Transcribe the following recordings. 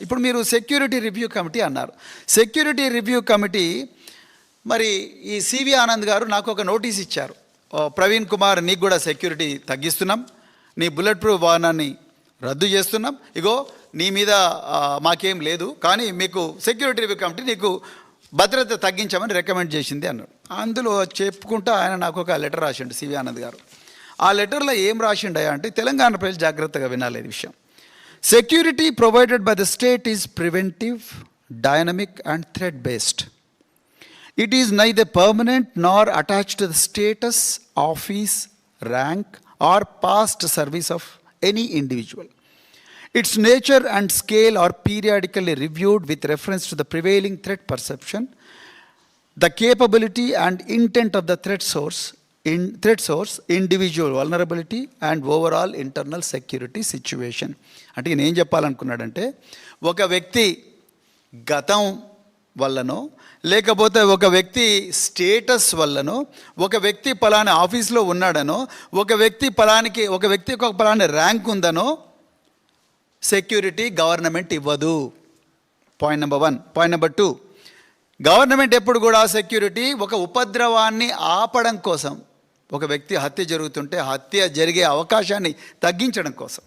ఇప్పుడు మీరు security review committee అన్నారు. సెక్యూరిటీ రివ్యూ కమిటీ మరి ఈ సివి ఆనంద్ గారు నాకు ఒక నోటీస్ ఇచ్చారు. ప్రవీణ్ కుమార్, నీకు కూడా సెక్యూరిటీ తగ్గిస్తున్నాం, నీ బుల్లెట్ ప్రూఫ్ వాహనాన్ని రద్దు చేస్తున్నాం, ఇగో నీ మీద మాకేం లేదు, కానీ మీకు సెక్యూరిటీ రివ్యూ కమిటీ నీకు భద్రత తగ్గించామని రికమెండ్ చేసింది అన్నాడు. అందులో చెప్పుకుంటూ ఆయన నాకు ఒక లెటర్ రాసిండు సివి ఆనంద్ గారు. ఆ లెటర్లో ఏం రాసిండయా అంటే, తెలంగాణ ప్రజలు జాగ్రత్తగా వినాలి ఈ విషయం. Security provided by the state is preventive, dynamic and threat-based. It is neither permanent nor attached to the status, office, rank or past service of any individual. Its nature and scale are periodically reviewed with reference to the prevailing threat perception, the capability and intent of the threat source, individual vulnerability and overall internal security situation. అంటే నేను ఏం చెప్పాలనుకున్నాడంటే, ఒక వ్యక్తి గతం వల్లనో, లేకపోతే ఒక వ్యక్తి స్టేటస్ వల్లనో, ఒక వ్యక్తి పలానా ఆఫీస్లో ఉన్నాడనో, ఒక వ్యక్తికి ఒక పలానా ర్యాంక్ ఉందనో సెక్యూరిటీ గవర్నమెంట్ ఇవ్వదు. Point number 1. Point number 2, government ఎప్పుడు కూడా సెక్యూరిటీ ఒక ఉపద్రవాన్ని ఆపడం కోసం, ఒక వ్యక్తి హత్య జరుగుతుంటే హత్య జరిగే అవకాశాన్ని తగ్గించడం కోసం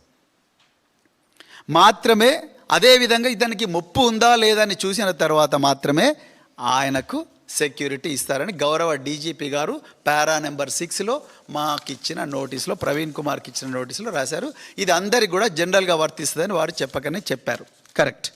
మాత్రమే, అదేవిధంగా ఇతనికి ముప్పు ఉందా లేదా అని చూసిన తర్వాత మాత్రమే ఆయనకు సెక్యూరిటీ ఇస్తారని గౌరవ డీజీపీ గారు పారా నెంబర్ 6లో మాకిచ్చిన నోటీసులో, ప్రవీణ్ కుమార్కి ఇచ్చిన నోటీసులో రాశారు. ఇది అందరికి కూడా జనరల్గా వర్తిస్తుందని వారు చెప్పకనే చెప్పారు. కరెక్ట్.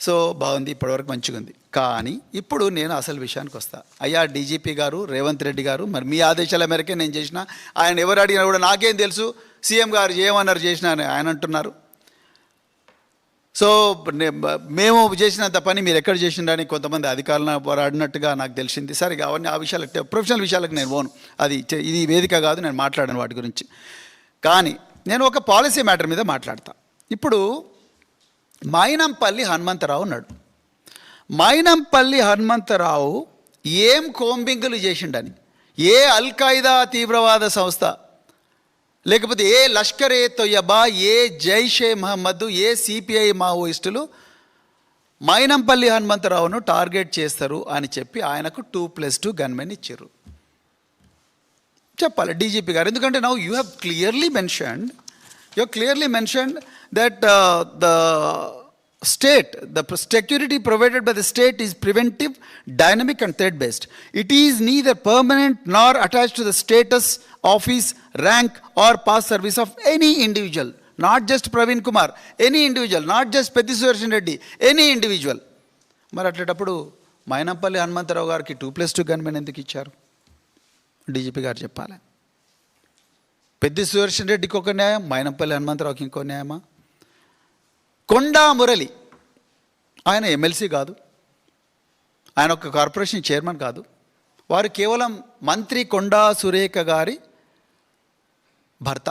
సో బాగుంది, ఇప్పటివరకు మంచిగా ఉంది. కానీ ఇప్పుడు నేను అసలు విషయానికి వస్తా. అయ్యా డీజీపీ గారు, రేవంత్ రెడ్డి గారు, మరి మీ ఆదేశాల మేరకే నేను చేసిన, ఆయన ఎవరు అడిగినా కూడా నాకేం తెలుసు, సీఎం గారు ఏమన్నారు చేసినా అని ఆయన అంటున్నారు. సో మేము చేసినంత పని మీరు ఎక్కడ చేసిండని కొంతమంది అధికారులను అడినట్టుగా నాకు తెలిసింది. సరే, అవన్నీ ఆ విషయాలకు, ప్రొఫెషనల్ విషయాలకు నేను పోను, ఇది వేదిక కాదు, నేను మాట్లాడాను వాటి గురించి. కానీ నేను ఒక పాలసీ మ్యాటర్ మీద మాట్లాడతా. ఇప్పుడు మైనంపల్లి హనుమంతరావు ఉన్నాడు. మైనంపల్లి హనుమంతరావు ఏం కోంబింగులు చేసిండని, ఏ అల్ఖాయిదా తీవ్రవాద సంస్థ, లేకపోతే ఏ లష్కర్ ఏ తొయ్యబా, ఏ జైషే మహమ్మద్, ఏ సిపిఐ మావోయిస్టులు మైనంపల్లి హనుమంతరావును టార్గెట్ చేస్తారు అని చెప్పి ఆయనకు 2+2 గన్మెన్ ఇచ్చారు. చెప్పాలి డీజీపీ గారు, ఎందుకంటే now you have clearly mentioned that the security provided by the state is preventive, dynamic and threat based. It is neither permanent nor attached to the status, office, rank or past service of any individual, not just Praveen Kumar, any individual, not just Petti Sudarshan Reddy, any individual. మరి అట్లేటప్పుడు మైనంపల్లి హనుమంతరావు గారికి 2+2 gunmen ఎందుకు ఇచ్చారు? DGP గారు చెప్పాలి. పెద్ది సుదర్శన్ రెడ్డికి ఒక న్యాయం, మైనంపల్లి హనుమంతరావుకి ఇంకో న్యాయమా? కొండా మురళి, ఆయన ఎమ్మెల్సీ కాదు, ఆయన ఒక కార్పొరేషన్ చైర్మన్ కాదు, వారు కేవలం మంత్రి కొండా సురేఖ గారి భర్త.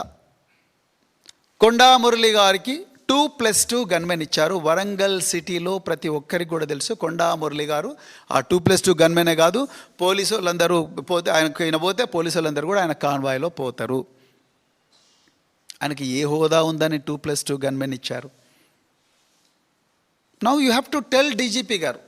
కొండా మురళి గారికి 2+2 గన్మెన్ ఇచ్చారు. వరంగల్ సిటీలో ప్రతి ఒక్కరికి కూడా తెలుసు, కొండా మురళి గారు ఆ 2+2 గన్మెనే కాదు, పోలీసు వాళ్ళందరూ పోతే, ఆయనకు పోతే పోలీసు వాళ్ళందరూ కూడా ఆయన కాన్వాయ్లో పోతారు. ఆయనకి ఏ హోదా ఉందని 2+2 గన్మెన్ ఇచ్చారు? Now you have to tell DGP గారు,